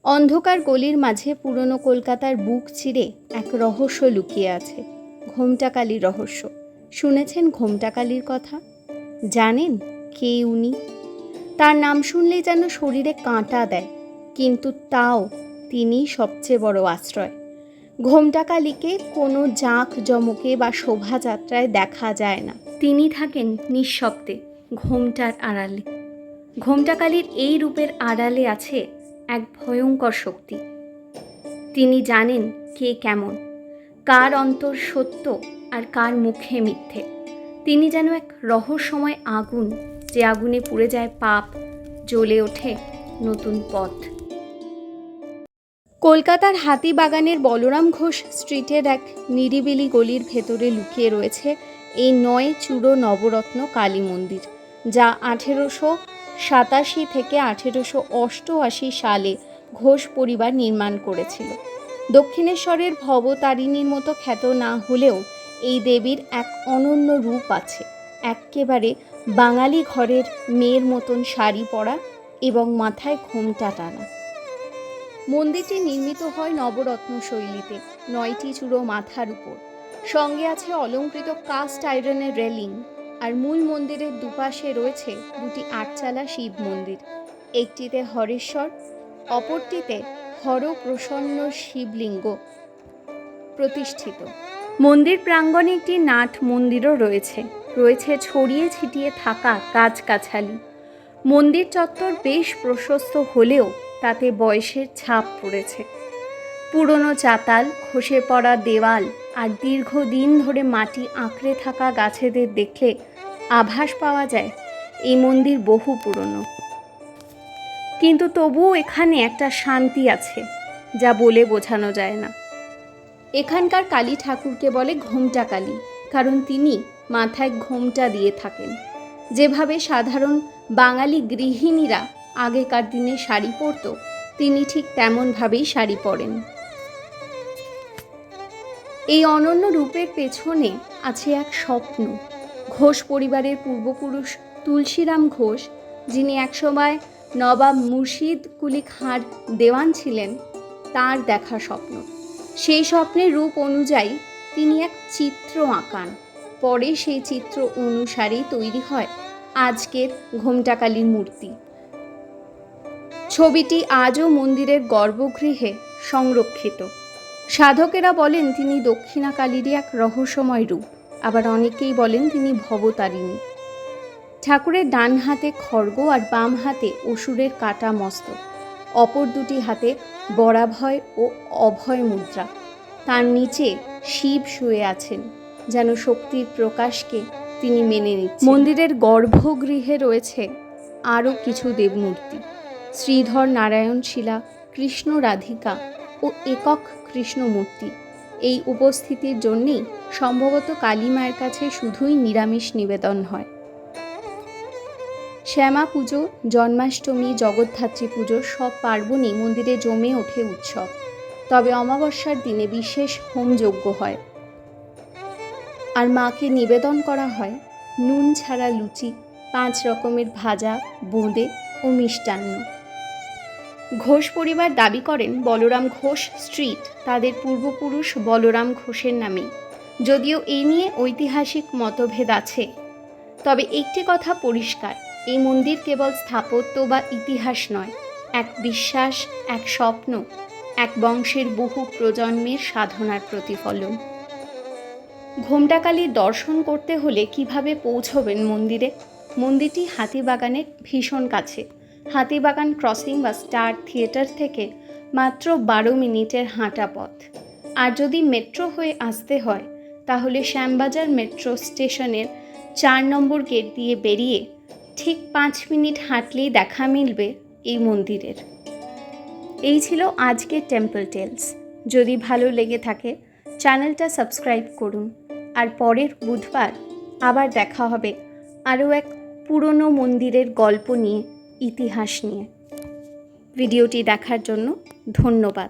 অন্ধকার গলির মাঝে পুরনো কলকাতার বুক চিরে এক রহস্য লুকিয়ে আছে। ঘোমটাকালীর রহস্য। শুনেছেন ঘোমটাকালীর কথা? জানেন কে উনি? তার নাম শুনলেই যেন শরীরে কাঁটা দেয়, কিন্তু তাও তিনি সবচেয়ে বড় আশ্রয়। ঘোমটাকালীকে কোনো জাঁকজমকে বা শোভাযাত্রায় দেখা যায় না। তিনি থাকেন নিঃশব্দে, ঘোমটার আড়ালে। ঘোমটাকালীর এই রূপের আড়ালে আছে এক ভয়ঙ্কর শক্তি। তিনি জানেন কে কেমন, কার অন্তর সত্য আর কার মুখে মিথ্যে। তিনি যেন এক রহস্যময় আগুন, যে আগুনে পুড়ে যায় পাপ, জ্বলে ওঠে নতুন পথ। কলকাতার হাতিবাগানের বলরাম ঘোষ স্ট্রিটের এক নিরিবিলি গলির ভেতরে লুকিয়ে রয়েছে এই ৯ চূড়ো নবরত্ন কালী মন্দির, যা 1887 থেকে 1888 সালে ঘোষ পরিবার নির্মাণ করেছিল। দক্ষিণেশ্বরের ভবতারিণীর মতো খ্যাত না হলেও এই দেবীর এক অনন্য রূপ আছে। এক্কেবারে বাঙালি ঘরের মেয়ের মতন শাড়ি পরা এবং মাথায় ঘোমটা টানা। মন্দিরটি নির্মিত হয় নবরত্ন শৈলীতে, ৯টি চূড়ো মাথার উপর। সঙ্গে আছে অলঙ্কৃত কাস্ট আয়রনের রেলিং, আর মূল মন্দিরের দুপাশে রয়েছে দুটি আটচালা শিব মন্দির। একটিতে হরেশ্বর, অপরটিতে হরপ্রসন্ন শিবলিঙ্গ প্রতিষ্ঠিত। মন্দির প্রাঙ্গণে একটি নাট মন্দিরও রয়েছে ছড়িয়ে ছিটিয়ে থাকা গাছগাছালি। মন্দির চত্বর বেশ প্রশস্ত হলেও তাতে বয়সের ছাপ পড়েছে। পুরনো চাতাল, খসে পড়া দেওয়াল আর দীর্ঘদিন ধরে মাটি আঁকড়ে থাকা গাছেদের দেখলে আভাস পাওয়া যায় এই মন্দির বহু পুরনো। কিন্তু তবুও এখানে একটা শান্তি আছে, যা বলে বোঝানো যায় না। এখানকার কালী ঠাকুরকে বলে ঘোমটা কালী, কারণ তিনি মাথায় ঘোমটা দিয়ে থাকেন। যেভাবে সাধারণ বাঙালি গৃহিণীরা আগেকার দিনে শাড়ি পরত, তিনি ঠিক তেমনভাবেই শাড়ি পরেন। এই অনন্য রূপের পেছনে আছে এক স্বপ্ন। ঘোষ পরিবারের পূর্বপুরুষ তুলসীরাম ঘোষ, যিনি একসময় নবাব মুর্শিদ কুলি খাঁর দেওয়ান ছিলেন, তার দেখা স্বপ্ন। সেই স্বপ্নের রূপ অনুযায়ী তিনি এক চিত্র আঁকান। পরে সেই চিত্র অনুসারেই তৈরি হয় আজকের ঘোমটাকালীর মূর্তি। ছবিটি আজও মন্দিরের গর্ভগৃহে সংরক্ষিত। সাধকেরা বলেন তিনি দক্ষিণাকালীরই এক রহস্যময় রূপ, আবার অনেকেই বলেন তিনি ভবতারিণী। ঠাকুরের ডান হাতে খড়গ আর বাম হাতে অসুরের কাটা মস্তক, অপর দুটি হাতে বরাভয় ও অভয় মুদ্রা। তার নিচে শিব শুয়ে আছেন, যেন শক্তির প্রকাশকে তিনি মেনে নিচ্ছেন। মন্দিরের গর্ভগৃহে রয়েছে আরও কিছু দেবমূর্তি: শ্রীধর নারায়ণ শিলা, কৃষ্ণ রাধিকা ও একক কৃষ্ণ মূর্তি। এই উপস্থিতির জন্যেই সম্ভবত কালী মায়ের কাছে শুধুই নিরামিষ নিবেদন হয়। শ্যামা পুজো, জন্মাষ্টমী, জগদ্ধাত্রী পুজো সব পার্বণই মন্দিরে জমে ওঠে উৎসব। তবে অমাবস্যার দিনে বিশেষ হোমযজ্ঞ হয়, আর মাকে নিবেদন করা হয় নুন ছাড়া লুচি, 5 রকমের ভাজা, বোঁদে ও মিষ্টান্ন। ঘোষ পরিবার দাবি করেন বলরাম ঘোষ স্ট্রিট তাদের পূর্বপুরুষ বলরাম ঘোষের নামে। যদিও এই নিয়ে ঐতিহাসিক মতভেদ আছে, তবে একটি কথা পরিষ্কার: এই মন্দির কেবল স্থাপত্য বা ইতিহাস নয়, এক বিশ্বাস, এক স্বপ্ন, এক বংশের বহু প্রজন্মের সাধনার প্রতিফলন। ঘোমটাকালীর দর্শন করতে হলে কিভাবে পৌঁছবেন মন্দিরে? মন্দিরটি হাতিবাগানের ভীষণ কাছে। হাতিবাগান ক্রসিং বা স্টার থিয়েটার থেকে মাত্র 12 মিনিটের হাঁটা পথ। আর যদি মেট্রো হয়ে আসতে হয়, তাহলে শ্যামবাজার মেট্রো স্টেশনের 4 নম্বর গেট দিয়ে বেরিয়ে ঠিক 5 মিনিট হাঁটলেই দেখা মিলবে এই মন্দিরের। এই ছিল আজকের টেম্পল টেলস। যদি ভালো লেগে থাকে চ্যানেলটা সাবস্ক্রাইব করুন, আর পরের বুধবার আবার দেখা হবে আরও এক পুরনো মন্দিরের গল্প নিয়ে, ইতিহাস নিয়ে। ভিডিওটি দেখার জন্য ধন্যবাদ।